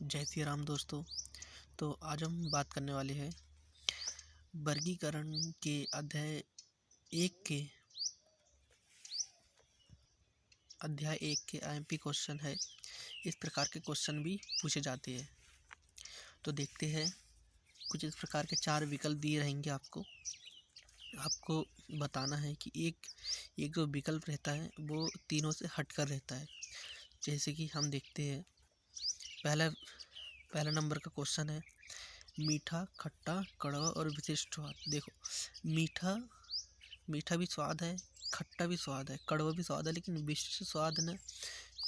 जय श्री राम दोस्तों। तो आज हम बात करने वाले हैं वर्गीकरण के अध्याय एक के आईएमपी क्वेश्चन है। इस प्रकार के क्वेश्चन भी पूछे जाते हैं। तो देखते हैं, कुछ इस प्रकार के 4 विकल्प दिए रहेंगे। आपको बताना है कि एक जो विकल्प रहता है वो तीनों से हटकर रहता है। जैसे कि हम देखते हैं, पहला नंबर का क्वेश्चन है मीठा, खट्टा, कड़वा और विशिष्ट स्वाद। देखो, मीठा भी स्वाद है, खट्टा भी स्वाद है, कड़वा भी स्वाद है, लेकिन विशिष्ट स्वाद ना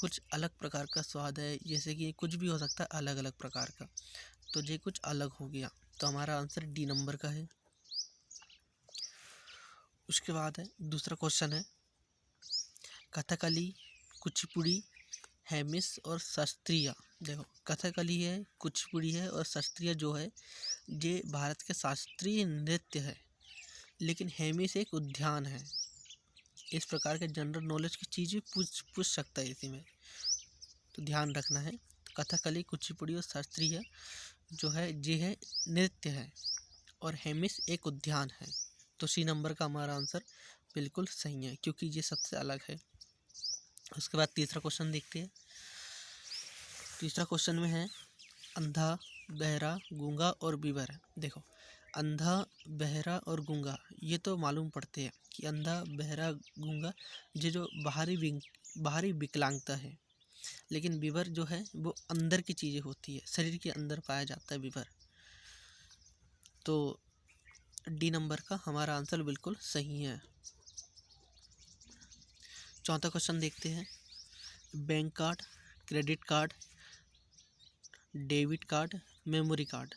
कुछ अलग प्रकार का स्वाद है। जैसे कि कुछ भी हो सकता है अलग अलग प्रकार का, तो ये कुछ अलग हो गया। तो हमारा आंसर डी नंबर का है। उसके बाद है दूसरा क्वेश्चन है कथकली, कुचिपुड़ी, हेमिस और शास्त्रीय। देखो, कथकली है, कुचिपुड़ी है और शास्त्रीय जो है ये भारत के शास्त्रीय नृत्य है, लेकिन हेमिस एक उद्यान है। इस प्रकार के जनरल नॉलेज की चीज़ें पूछ सकता है इसी में, तो ध्यान रखना है। कथकली, कुचिपुड़ी और शास्त्रीय जो है ये है नृत्य है और हेमिस एक उद्यान है। तो सी नंबर का हमारा आंसर बिल्कुल सही है, क्योंकि ये सबसे अलग है। उसके बाद तीसरा क्वेश्चन देखते हैं। तीसरा क्वेश्चन में है अंधा, बहरा, गूंगा और बीबर। देखो, अंधा, बहरा और गूंगा ये तो मालूम पड़ते हैं कि अंधा, बहरा, गूंगा ये जो बाहरी विकलांगता है, लेकिन बीबर जो है वो अंदर की चीज़ें होती है, शरीर के अंदर पाया जाता है बीबर। तो डी नंबर का हमारा आंसर बिल्कुल सही है। चौथा क्वेश्चन देखते हैं bank card, credit card, debit card, memory card.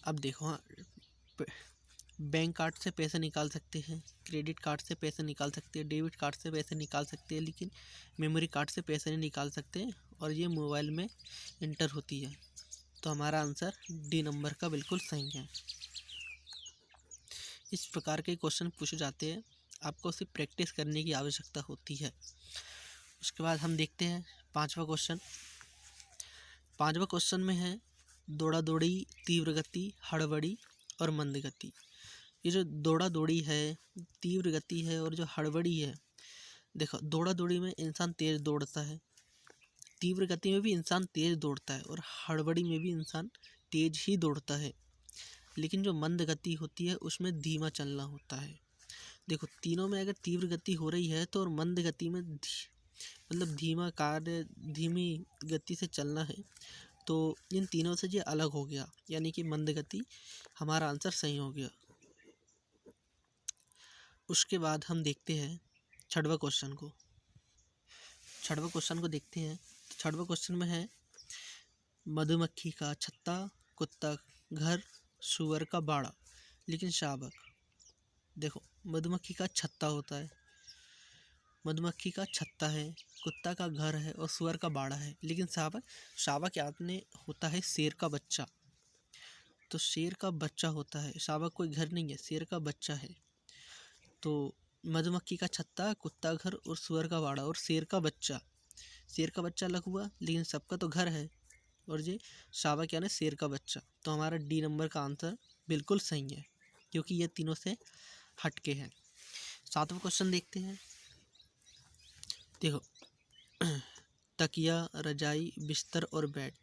अब देखो, हाँ, बैंक कार्ड से पैसे निकाल सकते हैं, क्रेडिट कार्ड से पैसे निकाल सकते हैं, डेबिट कार्ड से पैसे निकाल सकते हैं, लेकिन मेमोरी कार्ड से पैसे नहीं निकाल सकते हैं, और ये मोबाइल में इंटर होती है। तो हमारा आंसर डी नंबर का बिल्कुल सही है। इस प्रकार के क्वेश्चन पूछे जाते हैं, आपको सिर्फ प्रैक्टिस करने की आवश्यकता होती है। उसके बाद हम देखते हैं पांचवा क्वेश्चन। पांचवा क्वेश्चन में है दौड़ा दौड़ी, तीव्र गति, हड़बड़ी और मंद गति। ये जो दौड़ा दौड़ी है, तीव्र गति है और जो हड़बड़ी है, देखो, दौड़ा दौड़ी में इंसान तेज दौड़ता है, तीव्र गति में भी इंसान तेज दौड़ता है और हड़बड़ी में भी इंसान तेज ही दौड़ता है, लेकिन जो मंद गति होती है उसमें धीमा चलना होता है। देखो, तीनों में अगर तीव्र गति हो रही है तो और मंद गति में मतलब धीमी गति से चलना है, तो इन तीनों से ये अलग हो गया, यानी कि मंद गति हमारा आंसर सही हो गया। उसके बाद हम देखते हैं छठवां क्वेश्चन को देखते हैं। छठवां क्वेश्चन में है मधुमक्खी का छत्ता, कुत्ता घर, सुअर का बाड़ा, लेकिन शावक। देखो, मधुमक्खी का छत्ता होता है, मधुमक्खी का छत्ता है, कुत्ता का घर है और सुअर का बाड़ा है, लेकिन शावक याद में होता है शेर का बच्चा। तो शेर का बच्चा होता है, शावक कोई घर नहीं है, शेर का बच्चा है। तो मधुमक्खी का छत्ता, कुत्ता घर और सुअर का बाड़ा और शेर का बच्चा अलग हुआ, लेकिन सबका तो घर है, और ये शावक यानी शेर का बच्चा। तो हमारा डी नंबर का आंसर बिल्कुल सही है, क्योंकि ये तीनों से हटके हैं। सातवां क्वेश्चन देखते हैं। देखो, तकिया, रजाई, बिस्तर और बेड।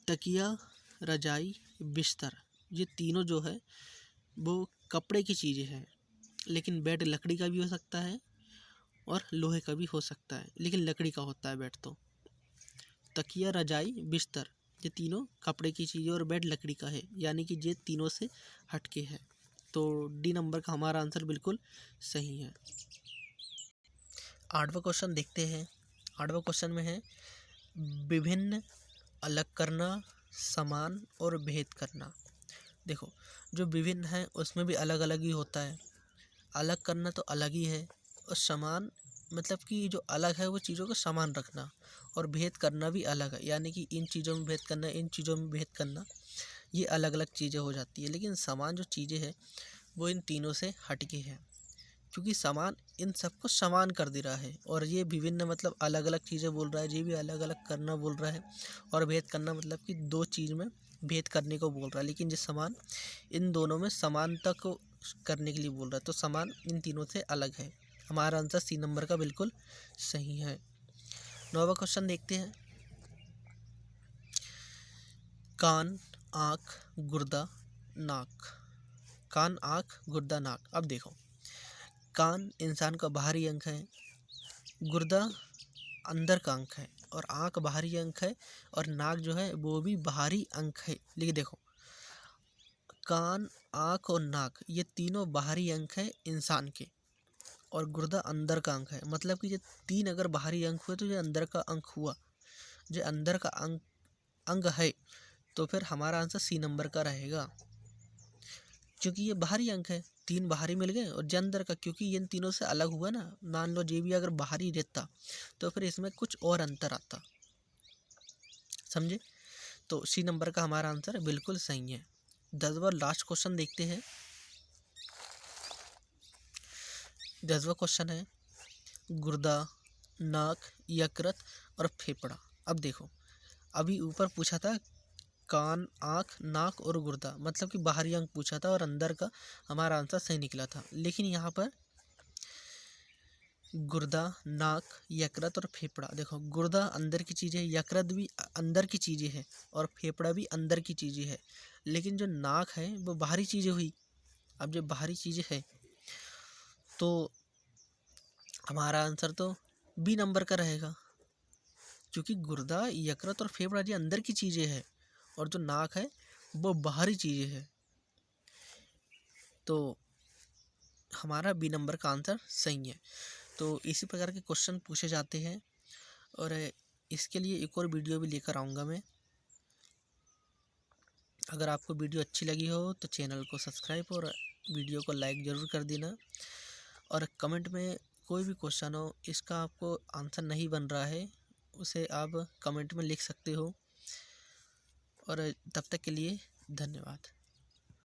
तकिया, रजाई, बिस्तर ये तीनों जो है वो कपड़े की चीज़ें हैं, लेकिन बेड लकड़ी का भी हो सकता है और लोहे का भी हो सकता है, लेकिन लकड़ी का होता है बेड। तो तकिया, रजाई, बिस्तर ये तीनों कपड़े की चीज़ें और बेड लकड़ी का है, यानी कि ये तीनों से हटके है। तो डी नंबर का हमारा आंसर बिल्कुल सही है। आठवां क्वेश्चन देखते हैं। आठवां क्वेश्चन में है विभिन्न, अलग करना, समान और भेद करना। देखो, जो विभिन्न है उसमें भी अलग अलग ही होता है, अलग करना तो अलग ही है, और समान मतलब कि जो अलग है वो चीज़ों को समान रखना, और भेद करना भी अलग है, यानी कि इन चीज़ों में भेद करना, इन चीज़ों में भेद करना, ये अलग अलग चीज़ें हो जाती है। लेकिन समान जो चीज़ें हैं वो इन तीनों से हटके हैं। क्योंकि समान इन सबको समान कर दे रहा है। और ये विभिन्न मतलब अलग अलग चीज़ें बोल रहा है, ये भी अलग अलग करना बोल रहा है। और भेद करना मतलब कि दो चीज़ में भेद करने को बोल रहा है, लेकिन ये समान इन दोनों में समानता को करने के लिए बोल रहा है। तो समान इन तीनों से अलग है। हमारा आंसर सी नंबर का बिल्कुल सही है। 9वां क्वेश्चन देखते हैं। कान, आँख, गुर्दा, नाक। कान, आँख, गुर्दा, नाक। अब देखो, कान इंसान का बाहरी अंग है, गुर्दा अंदर का अंग है, और आँख बाहरी अंग है, और नाक जो है वो भी बाहरी अंग है। लेकिन देखो, कान, आँख और नाक ये तीनों बाहरी अंग है इंसान के, और गुर्दा अंदर का अंग है। मतलब कि ये तीन अगर बाहरी अंग हुए तो ये अंदर का अंग हुआ। जो अंदर का अंग है, तो फिर हमारा आंसर सी नंबर का रहेगा, क्योंकि ये बाहरी अंग है। तीन बाहरी मिल गए और जे अंदर का, क्योंकि ये इन तीनों से अलग हुआ ना। मान लो जे भी अगर बाहरी रहता तो फिर इसमें कुछ और अंतर आता, समझे। तो सी नंबर का हमारा आंसर बिल्कुल सही है। 10वां लास्ट क्वेश्चन देखते हैं। 10वां क्वेश्चन है गुर्दा, नाक, यकृत और फेफड़ा। अब देखो, अभी ऊपर पूछा था कान, आँख, नाक और गुर्दा, मतलब कि बाहरी अंग पूछा था और अंदर का हमारा आंसर सही निकला था। लेकिन यहाँ पर गुर्दा, नाक, यकृत और फेफड़ा। देखो, गुर्दा अंदर की चीज़ है, यकृत भी अंदर की चीज़ें है, और फेफड़ा भी अंदर की चीज़ें है। लेकिन जो नाक है वो बाहरी चीज़ें हुई। अब जब बाहरी चीज़ें है तो हमारा आंसर तो बी नंबर का रहेगा, क्योंकि गुर्दा, यकृत और फेफड़ा ये अंदर की चीज़ें है, और जो नाक है वो बाहरी चीज़ें है। तो हमारा बी नंबर का आंसर सही है। तो इसी प्रकार के क्वेश्चन पूछे जाते हैं, और इसके लिए एक और वीडियो भी लेकर आऊँगा मैं। अगर आपको वीडियो अच्छी लगी हो तो चैनल को सब्सक्राइब और वीडियो को लाइक ज़रूर कर देना। और कमेंट में कोई भी क्वेश्चन हो, इसका आपको आंसर नहीं बन रहा है, उसे आप कमेंट में लिख सकते हो। और तब तक के लिए धन्यवाद।